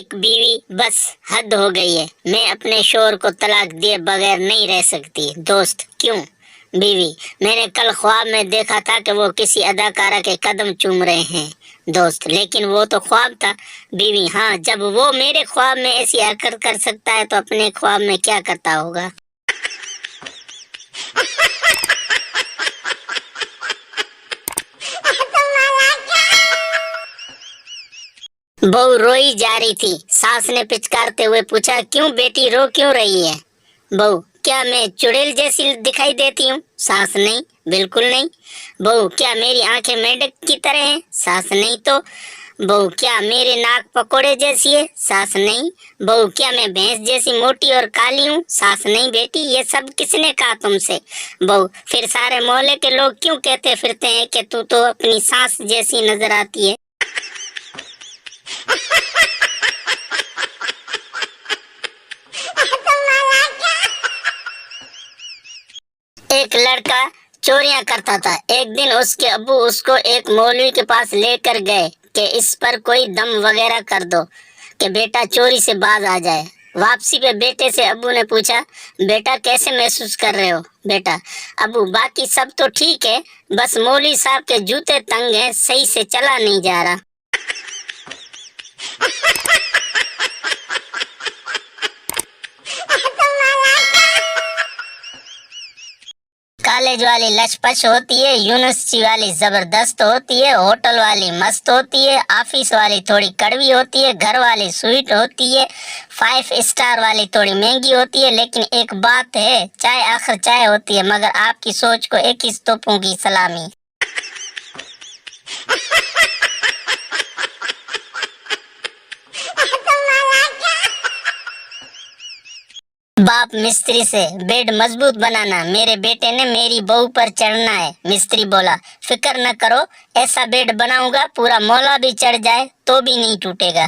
ایک بیوی بس حد ہو گئی ہے، میں اپنے شوہر کو طلاق دیے بغیر نہیں رہ سکتی۔ دوست: کیوں؟ بیوی: میں نے کل خواب میں دیکھا تھا کہ وہ کسی اداکارہ کے قدم چوم رہے ہیں۔ دوست: لیکن وہ تو خواب تھا۔ بیوی: ہاں، جب وہ میرے خواب میں ایسی حرکت کر سکتا ہے تو اپنے خواب میں کیا کرتا ہوگا؟ بہو روئی جا رہی تھی، ساس نے پچکارتے ہوئے پوچھا، کیوں بیٹی رو کیوں رہی ہے؟ بہو: کیا میں چڑیل جیسی دکھائی دیتی ہوں؟ ساس: نہیں، بالکل نہیں۔ بہو: کیا میری آنکھیں مینڈک کی طرح ہیں؟ ساس: نہیں تو۔ بہو: کیا میرے ناک پکوڑے جیسی ہے؟ ساس: نہیں۔ بہو: کیا میں بھینس جیسی موٹی اور کالی ہوں؟ ساس: نہیں بیٹی، یہ سب کس نے کہا تم سے؟ بہو: پھر سارے محلے کے لوگ کیوں کہتے پھرتے ہیں کہ تو اپنی ساس جیسی نظر آتی ہے؟ ایک لڑکا چوریاں کرتا تھا۔ ایک دن اس کے ابو اس کو ایک مولوی کے پاس لے کر گئے کہ اس پر کوئی دم وغیرہ کر دو کہ بیٹا چوری سے باز آ جائے۔ واپسی پہ بیٹے سے ابو نے پوچھا، بیٹا کیسے محسوس کر رہے ہو؟ بیٹا: ابو باقی سب تو ٹھیک ہے، بس مولوی صاحب کے جوتے تنگ ہیں، صحیح سے چلا نہیں جا رہا۔ کالج والی لش پش ہوتی ہے، یونیورسٹی والی زبردست ہوتی ہے، ہوٹل والی مست ہوتی ہے، آفس والی تھوڑی کڑوی ہوتی ہے، گھر والی سویٹ ہوتی ہے، 5 اسٹار والی تھوڑی مہنگی ہوتی ہے، لیکن ایک بات ہے، چائے آخر چائے ہوتی ہے، مگر آپ کی سوچ کو 21 توپوں کی سلامی۔ باپ مستری سے، بیڈ مضبوط بنانا، میرے بیٹے نے میری بہو پر چڑھنا ہے۔ مستری بولا، فکر نہ کرو، ایسا بیڈ بناؤں گا پورا مولا بھی چڑھ جائے تو بھی نہیں ٹوٹے گا۔